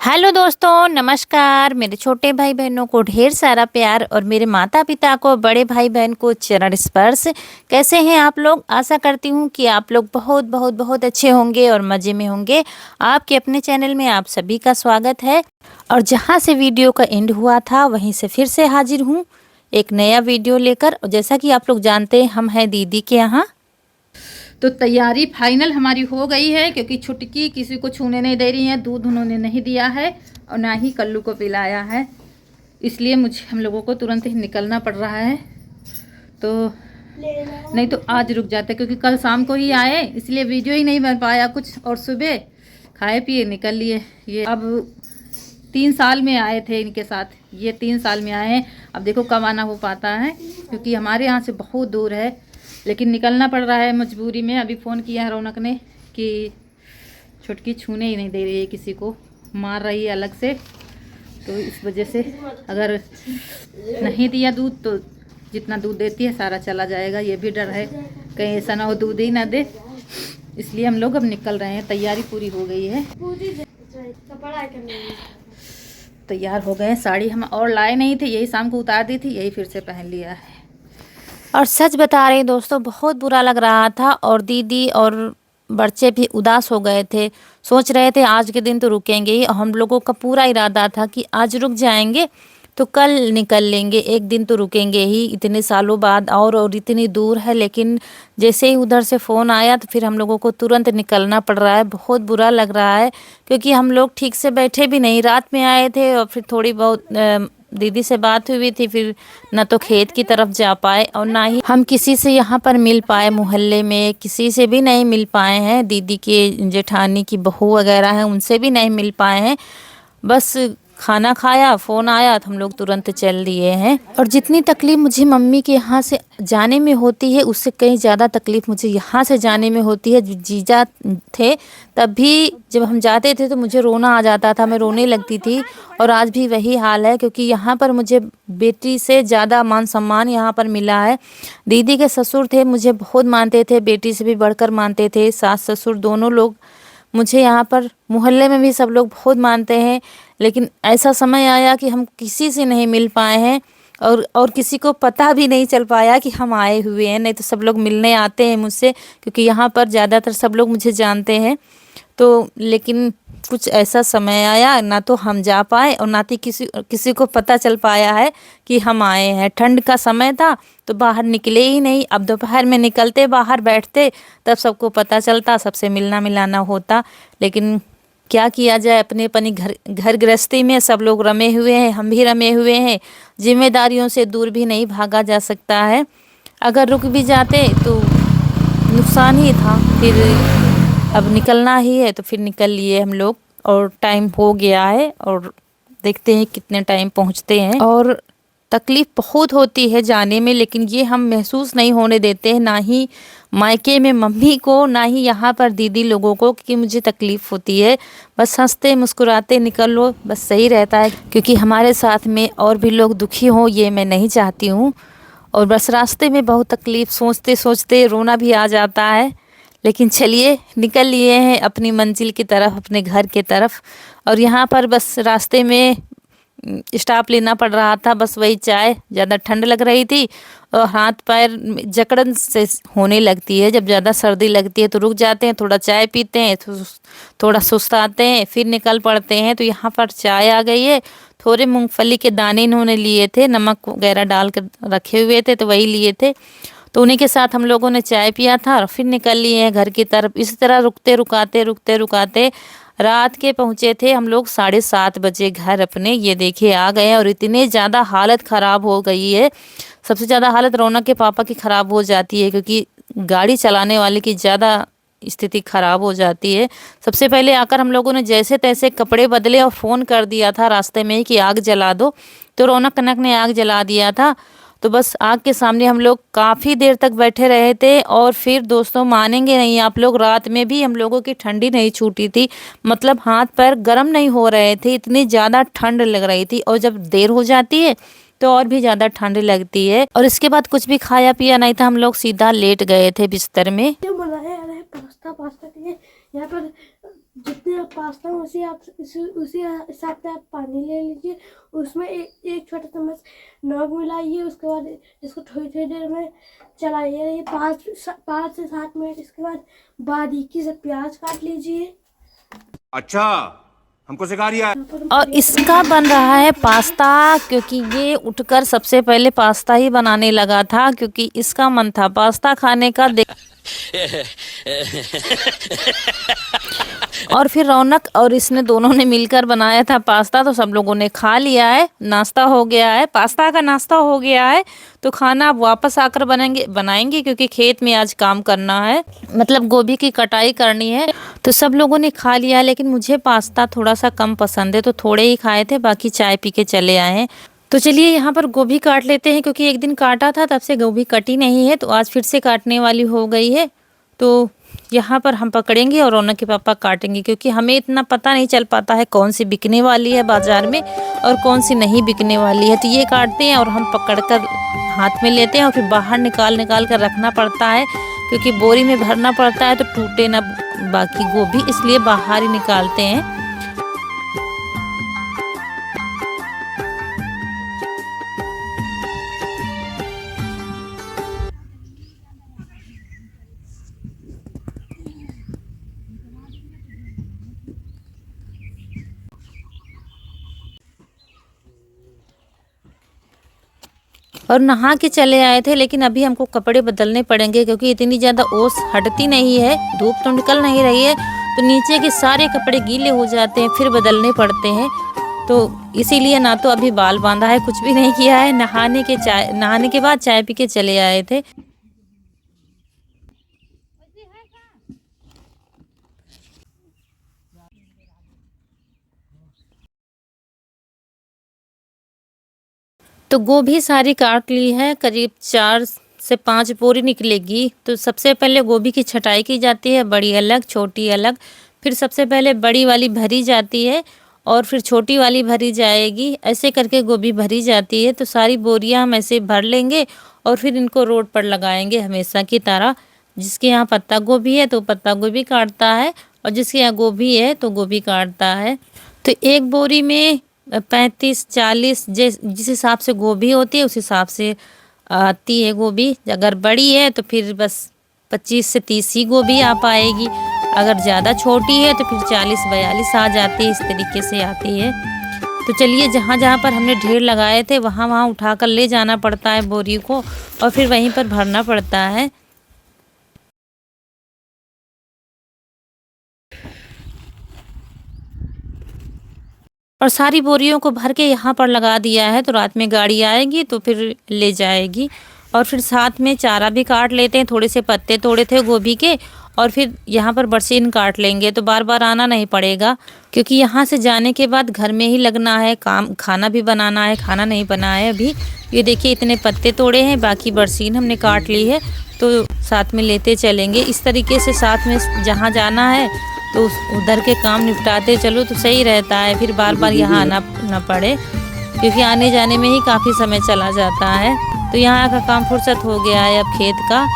Hello दोस्तों, नमस्कार। मेरे छोटे भाई बहनों को ढेर सारा प्यार और मेरे माता पिता को, बड़े भाई बहन को चरण स्पर्श। कैसे हैं आप लोग? आशा करती हूँ कि आप लोग बहुत बहुत बहुत अच्छे होंगे और मज़े में होंगे। आपके अपने चैनल में आप सभी का स्वागत है। और जहाँ से वीडियो का एंड हुआ था वहीं से फिर से हाजिर हूँ एक नया वीडियो लेकर। और जैसा कि आप लोग जानते हैं, हम हैं दीदी के यहाँ। तो तैयारी फाइनल हमारी हो गई है, क्योंकि छुटकी किसी को छूने नहीं दे रही है। दूध उन्होंने नहीं दिया है और ना ही कल्लू को पिलाया है, इसलिए हम लोगों को तुरंत ही निकलना पड़ रहा है। तो नहीं तो आज रुक जाते, क्योंकि कल शाम को ही आए, इसलिए वीडियो ही नहीं बन पाया कुछ। और सुबह खाए पिए निकल लिए। ये अब 3 साल में आए थे इनके साथ, ये 3 साल में आए हैं। अब देखो कब आना हो पाता है, क्योंकि हमारे यहाँ से बहुत दूर है, लेकिन निकलना पड़ रहा है मजबूरी में। अभी फ़ोन किया है रौनक ने कि छुटकी छूने ही नहीं दे रही है, किसी को मार रही है अलग से। तो इस वजह से अगर नहीं दिया दूध तो जितना दूध देती है सारा चला जाएगा। ये भी डर है कहीं ऐसा ना हो दूध ही ना दे, इसलिए हम लोग अब निकल रहे हैं। तैयारी पूरी हो गई है, तैयार हो गए। साड़ी हम और लाए नहीं थे, यही शाम को उतार दी थी, यही फिर से पहन लिया है। और सच बता रहे दोस्तों, बहुत बुरा लग रहा था और दीदी और बच्चे भी उदास हो गए थे। सोच रहे थे आज के दिन तो रुकेंगे ही, और हम लोगों का पूरा इरादा था कि आज रुक जाएंगे तो कल निकल लेंगे, एक दिन तो रुकेंगे ही, इतने सालों बाद और इतनी दूर है। लेकिन जैसे ही उधर से फ़ोन आया तो फिर हम लोगों को तुरंत निकलना पड़ रहा है। बहुत बुरा लग रहा है, क्योंकि हम लोग ठीक से बैठे भी नहीं, रात में आए थे और फिर थोड़ी बहुत दीदी से बात हुई थी, फिर न तो खेत की तरफ जा पाए और ना ही हम किसी से यहाँ पर मिल पाए। मोहल्ले में किसी से भी नहीं मिल पाए हैं, दीदी के जेठानी की बहू वगैरह हैं उनसे भी नहीं मिल पाए हैं। बस खाना खाया, फ़ोन आया तो हम लोग तुरंत चल दिए हैं। और जितनी तकलीफ़ मुझे मम्मी के यहाँ से जाने में होती है, उससे कहीं ज़्यादा तकलीफ़ मुझे यहाँ से जाने में होती है। जीजा थे तब भी जब हम जाते थे तो मुझे रोना आ जाता था, मैं रोने लगती थी। और आज भी वही हाल है, क्योंकि यहाँ पर मुझे बेटी से ज़्यादा मान सम्मान यहाँ पर मिला है। दीदी के ससुर थे, मुझे बहुत मानते थे, बेटी से भी बढ़कर मानते थे। सास ससुर दोनों लोग मुझे यहाँ पर, मोहल्ले में भी सब लोग बहुत मानते हैं। लेकिन ऐसा समय आया कि हम किसी से नहीं मिल पाए हैं, और किसी को पता भी नहीं चल पाया कि हम आए हुए हैं। नहीं तो सब लोग मिलने आते हैं मुझसे, क्योंकि यहाँ पर ज़्यादातर सब लोग मुझे जानते हैं। तो लेकिन कुछ ऐसा समय आया, ना तो हम जा पाए और ना ही किसी को पता चल पाया है कि हम आए हैं। ठंड का समय था तो बाहर निकले ही नहीं। अब दोपहर में निकलते, बाहर बैठते, तब सबको पता चलता, सबसे मिलना मिलाना होता। लेकिन क्या किया जाए, अपने अपनी घर गृहस्थी में सब लोग रमे हुए हैं, हम भी रमे हुए हैं। जिम्मेदारियों से दूर भी नहीं भागा जा सकता है। अगर रुक भी जाते तो नुकसान ही था। फिर अब निकलना ही है तो फिर निकल लिए हम लोग, और टाइम हो गया है और देखते हैं कितने टाइम पहुंचते हैं। और तकलीफ़ बहुत होती है जाने में, लेकिन ये हम महसूस नहीं होने देते हैं, ना ही मायके में मम्मी को, ना ही यहाँ पर दीदी लोगों को, कि मुझे तकलीफ़ होती है। बस हंसते मुस्कुराते निकल लो, बस सही रहता है, क्योंकि हमारे साथ में और भी लोग दुखी हों ये मैं नहीं चाहती हूँ। और बस रास्ते में बहुत तकलीफ़, सोचते सोचते रोना भी आ जाता है। लेकिन चलिए, निकल लिए हैं अपनी मंजिल की तरफ, अपने घर की तरफ। और यहाँ पर बस रास्ते में स्टॉप लेना पड़ रहा था, बस वही चाय। ज़्यादा ठंड लग रही थी और हाथ पैर जकड़न से होने लगती है। जब ज़्यादा सर्दी लगती है तो रुक जाते हैं, थोड़ा चाय पीते हैं, थोड़ा सुस्ताते हैं, फिर निकल पड़ते हैं। तो यहाँ पर चाय आ गई है। थोड़े मूंगफली के दाने इन्होंने लिए थे, नमक वगैरह डाल कर रखे हुए थे, तो वही लिए थे। तो उन्हीं के साथ हम लोगों ने चाय पिया था और फिर निकल लिए हैं घर की तरफ। इसी तरह रुकते रुकाते रात के पहुँचे थे हम लोग 7:30 बजे घर अपने। ये देखिए आ गए हैं, और इतने ज़्यादा हालत ख़राब हो गई है। सबसे ज़्यादा हालत रौनक के पापा की ख़राब हो जाती है, क्योंकि गाड़ी चलाने वाले की ज़्यादा स्थिति ख़राब हो जाती है। सबसे पहले आकर हम लोगों ने जैसे तैसे कपड़े बदले और फ़ोन कर दिया था रास्ते में कि आग जला दो, तो रौनक कनक ने आग जला दिया था। तो बस आग के सामने हम लोग काफ़ी देर तक बैठे रहे थे। और फिर दोस्तों मानेंगे नहीं आप लोग, रात में भी हम लोगों की ठंडी नहीं छूटी थी। मतलब हाथ पैर गर्म नहीं हो रहे थे, इतनी ज़्यादा ठंड लग रही थी। और जब देर हो जाती है तो और भी ज़्यादा ठंड लगती है। और इसके बाद कुछ भी खाया पिया नहीं था, हम लोग सीधा लेट गए थे बिस्तर में। क्यों बोल रहा है? अरे पास्ता पास्ता के लिए यहाँ पर जितने आप पास्ता उसी हिसाब से आप पानी ले लीजिए। उसमें एक छोटा चम्मच नमक मिलाइए। उसके बाद इसको थोड़ी थोड़ी देर में चलाइए रहिए, 5 से 7 मिनट। इसके बाद बारीकी से प्याज काट लीजिए। अच्छा, हमको सिखा रिया है। और इसका बन रहा है पास्ता, क्योंकि ये उठकर सबसे पहले पास्ता ही बनाने लगा था, क्योंकि इसका मन था पास्ता खाने का। और फिर रौनक और इसने दोनों ने मिलकर बनाया था पास्ता, तो सब लोगों ने खा लिया है, नाश्ता हो गया है, पास्ता का नाश्ता हो गया है। तो खाना अब वापस आकर बनाएंगे, क्योंकि खेत में आज काम करना है, मतलब गोभी की कटाई करनी है। तो सब लोगों ने खा लिया, लेकिन मुझे पास्ता थोड़ा सा कम पसंद है, तो थोड़े ही खाए थे, बाकी चाय पी के चले आए हैं। तो चलिए यहाँ पर गोभी काट लेते हैं, क्योंकि एक दिन काटा था तब से गोभी कटी नहीं है, तो आज फिर से काटने वाली हो गई है। तो यहाँ पर हम पकड़ेंगे और रौनक के पापा काटेंगे, क्योंकि हमें इतना पता नहीं चल पाता है कौन सी बिकने वाली है बाज़ार में और कौन सी नहीं बिकने वाली है। तो ये काटते हैं और हम पकड़कर हाथ में लेते हैं, और फिर बाहर निकाल निकाल कर रखना पड़ता है, क्योंकि बोरी में भरना पड़ता है तो टूटे ना बाकी गोभी, इसलिए बाहर ही निकालते हैं। और नहा के चले आए थे, लेकिन अभी हमको कपड़े बदलने पड़ेंगे, क्योंकि इतनी ज़्यादा ओस हटती नहीं है, धूप तो निकल नहीं रही है, तो नीचे के सारे कपड़े गीले हो जाते हैं, फिर बदलने पड़ते हैं। तो इसीलिए ना तो अभी बाल बांधा है, कुछ भी नहीं किया है, नहाने के बाद चाय पी के चले आए थे। तो गोभी सारी काट ली है, करीब 4 से 5 बोरी निकलेगी। तो सबसे पहले गोभी की छटाई की जाती है, बड़ी अलग छोटी अलग। फिर सबसे पहले बड़ी वाली भरी जाती है और फिर छोटी वाली भरी जाएगी, ऐसे करके गोभी भरी जाती है। तो सारी बोरियां हम ऐसे भर लेंगे और फिर इनको रोड पर लगाएंगे हमेशा की तरह। जिसके यहाँ पत्ता गोभी है तो पत्ता गोभी काटता है, और जिसके यहाँ गोभी है तो गोभी काटता है। तो एक बोरी में 35-40 जिस हिसाब से गोभी होती है उस हिसाब से आती है गोभी। अगर बड़ी है तो फिर बस 25 से 30 ही गोभी आ पाएगी, अगर ज़्यादा छोटी है तो फिर 40-42 आ जाती है, इस तरीके से आती है। तो चलिए जहाँ जहाँ पर हमने ढेर लगाए थे वहाँ वहाँ उठाकर ले जाना पड़ता है बोरी को, और फिर वहीं पर भरना पड़ता है। और सारी बोरियों को भर के यहाँ पर लगा दिया है, तो रात में गाड़ी आएगी तो फिर ले जाएगी। और फिर साथ में चारा भी काट लेते हैं, थोड़े से पत्ते तोड़े थे गोभी के, और फिर यहाँ पर बरसीन काट लेंगे, तो बार बार आना नहीं पड़ेगा, क्योंकि यहाँ से जाने के बाद घर में ही लगना है काम, खाना भी बनाना है, खाना नहीं बना है अभी। ये देखिए इतने पत्ते तोड़े हैं, बाकी बरसीन हमने काट ली है, तो साथ में लेते चलेंगे। इस तरीके से साथ में जहाँ जाना है तो उधर के काम निपटाते चलो तो सही रहता है, फिर बार बार यहाँ आना ना पड़े, क्योंकि आने जाने में ही काफ़ी समय चला जाता है। तो यहाँ का काम फुर्सत हो गया है अब खेत का।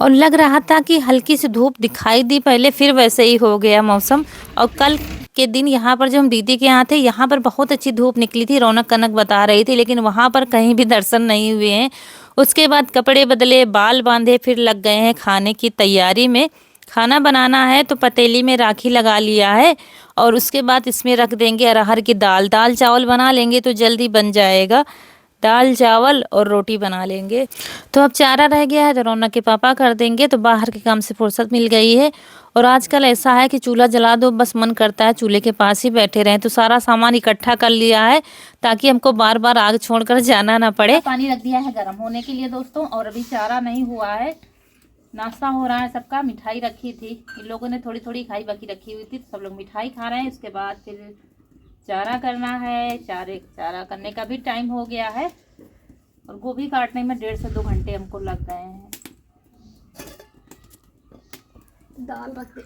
और लग रहा था कि हल्की सी धूप दिखाई दी पहले, फिर वैसे ही हो गया मौसम। और कल के दिन यहाँ पर जो हम दीदी के यहाँ थे, यहाँ पर बहुत अच्छी धूप निकली थी, रौनक कनक बता रही थी, लेकिन वहाँ पर कहीं भी दर्शन नहीं हुए हैं। उसके बाद कपड़े बदले, बाल बांधे, फिर लग गए हैं खाने की तैयारी में। खाना बनाना है तो पतीली में राखी लगा लिया है, और उसके बाद इसमें रख देंगे अरहर की दाल। दाल चावल बना लेंगे तो जल्दी बन जाएगा, दाल चावल और रोटी बना लेंगे। तो अब चारा रह गया है तो रौनक के पापा कर देंगे, तो बाहर के काम से फुर्सत मिल गई है। और आजकल ऐसा है कि चूल्हा जला दो बस मन करता है चूल्हे के पास ही बैठे रहें। तो सारा सामान इकट्ठा कर लिया है ताकि हमको बार बार आग छोड़कर जाना ना पड़े। पानी रख दिया है गर्म होने के लिए दोस्तों, और अभी चारा नहीं हुआ है, नाश्ता हो रहा है सबका। मिठाई रखी थी, इन लोगों ने थोड़ी थोड़ी खाई, बाकी रखी हुई थी, तो सब लोग मिठाई खा रहे हैं। उसके बाद फिर चारा करना है। चारा करने का भी टाइम हो गया है और गोभी काटने में 1.5 से 2 घंटे हमको लग गए हैं। दाल रख दे,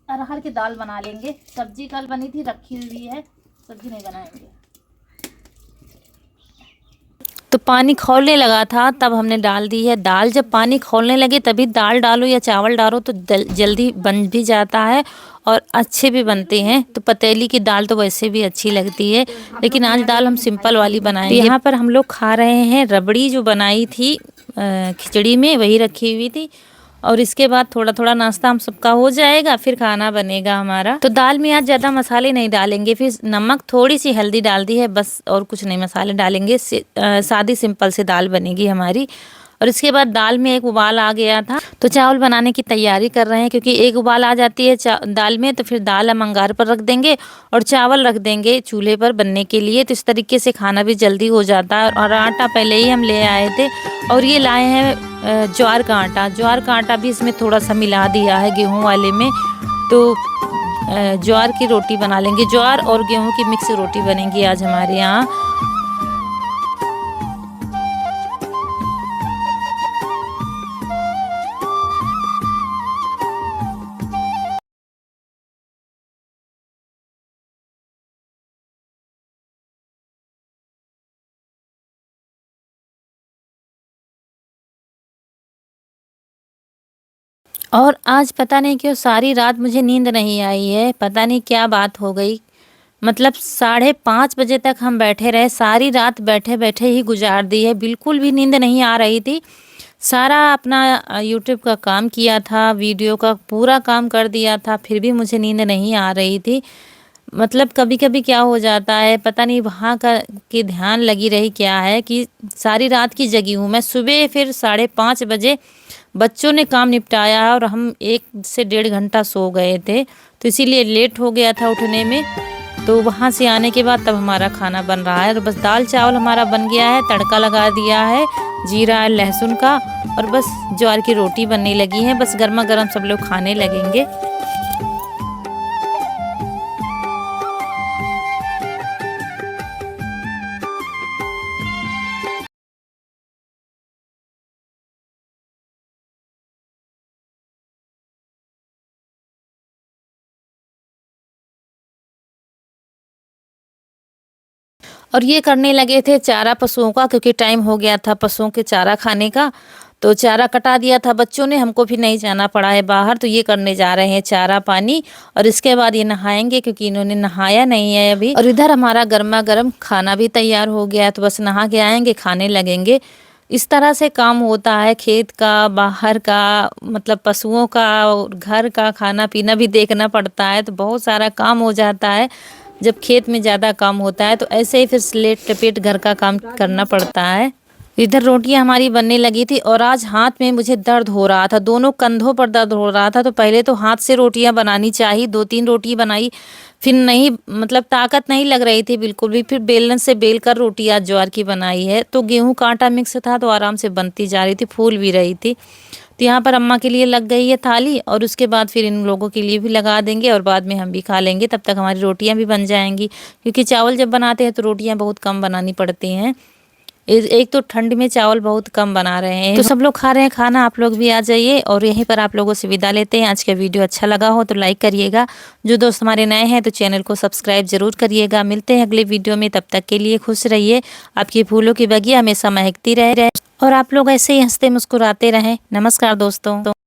अरहर की दाल बना लेंगे। सब्जी कल बनी थी, रखी हुई है, सब्जी नहीं बनाएंगे। तो पानी खौलने लगा था तब हमने डाल दी है दाल। जब पानी खौलने लगे तभी दाल डालो या चावल डालो तो जल्दी बन भी जाता है और अच्छे भी बनते हैं। तो पतीली की दाल तो वैसे भी अच्छी लगती है, लेकिन आज दाल हम सिंपल वाली बनाएंगे। यहाँ पर हम लोग खा रहे हैं रबड़ी, जो बनाई थी खिचड़ी में, वही रखी हुई थी। और इसके बाद थोड़ा थोड़ा नाश्ता हम सबका हो जाएगा, फिर खाना बनेगा हमारा। तो दाल में आज ज़्यादा मसाले नहीं डालेंगे, फिर नमक, थोड़ी सी हल्दी डाल दी है बस, और कुछ नहीं मसाले डालेंगे। सादी सिंपल से दाल बनेगी हमारी। और इसके बाद दाल में एक उबाल आ गया था, तो चावल बनाने की तैयारी कर रहे हैं, क्योंकि एक उबाल आ जाती है दाल में, तो फिर दाल हम अंगार पर रख देंगे और चावल रख देंगे चूल्हे पर बनने के लिए। तो इस तरीके से खाना भी जल्दी हो जाता है। और आटा पहले ही हम ले आए थे, और ये लाए हैं ज्वार का आटा। ज्वार का आटा भी इसमें थोड़ा सा मिला दिया है गेहूँ वाले में। तो ज्वार की रोटी बना लेंगे, ज्वार और गेहूँ की मिक्स रोटी बनेगी आज हमारे यहाँ। और आज पता नहीं क्यों सारी रात मुझे नींद नहीं आई है, पता नहीं क्या बात हो गई। मतलब 5:30 बजे तक हम बैठे रहे, सारी रात बैठे बैठे ही गुजार दी है, बिल्कुल भी नींद नहीं आ रही थी। सारा अपना यूट्यूब का काम किया था, वीडियो का पूरा काम कर दिया था, फिर भी मुझे नींद नहीं आ रही थी। मतलब कभी कभी क्या हो जाता है पता नहीं, वहाँ का की ध्यान लगी रही क्या है कि सारी रात की जगी हूँ मैं। सुबह फिर 5:30 बजे बच्चों ने काम निपटाया और हम 1 से 1.5 घंटा सो गए थे, तो इसीलिए लेट हो गया था उठने में। तो वहाँ से आने के बाद तब हमारा खाना बन रहा है। और बस दाल चावल हमारा बन गया है, तड़का लगा दिया है जीरा लहसुन का, और बस ज्वार की रोटी बनने लगी है। बस गर्मा गर्म सब लोग खाने लगेंगे। और ये करने लगे थे चारा पशुओं का, क्योंकि टाइम हो गया था पशुओं के चारा खाने का। तो चारा कटा दिया था बच्चों ने, हमको भी नहीं जाना पड़ा है बाहर। तो ये करने जा रहे हैं चारा पानी, और इसके बाद ये नहाएंगे, क्योंकि इन्होंने नहाया नहीं है अभी। और इधर हमारा गर्मा गर्म खाना भी तैयार हो गया है, तो बस नहा के आएंगे, खाने लगेंगे। इस तरह से काम होता है, खेत का, बाहर का, मतलब पशुओं का और घर का खाना पीना भी देखना पड़ता है। तो बहुत सारा काम हो जाता है जब खेत में ज़्यादा काम होता है। तो ऐसे ही फिर लेट टपेट घर का काम करना पड़ता है। इधर रोटियां हमारी बनने लगी थी, और आज हाथ में मुझे दर्द हो रहा था, दोनों कंधों पर दर्द हो रहा था। तो पहले तो हाथ से रोटियां बनानी चाहिए, 2-3 रोटी बनाई, फिर नहीं, मतलब ताकत नहीं लग रही थी बिल्कुल भी। फिर बेलन से बेल कर रोटी आज ज्वार की बनाई है। तो गेहूं का आटा मिक्स था, तो आराम से बनती जा रही थी, फूल भी रही थी। तो यहाँ पर अम्मा के लिए लग गई है थाली, और उसके बाद फिर इन लोगों के लिए भी लगा देंगे, और बाद में हम भी खा लेंगे। तब तक हमारी रोटियां भी बन जाएंगी, क्योंकि चावल जब बनाते हैं तो रोटियां बहुत कम बनानी पड़ती हैं। एक तो ठंड में चावल बहुत कम बना रहे हैं। तो सब लोग खा रहे हैं खाना, आप लोग भी आ जाइए। और यहीं पर आप लोगों से विदा लेते हैं। आज का वीडियो अच्छा लगा हो तो लाइक करिएगा, जो दोस्त हमारे नए हैं तो चैनल को सब्सक्राइब जरूर करिएगा। मिलते हैं अगले वीडियो में, तब तक के लिए खुश रहिए। आपकी फूलों की बगिया हमेशा महकती रहे, और आप लोग ऐसे ही हंसते मुस्कुराते रहें। नमस्कार दोस्तों।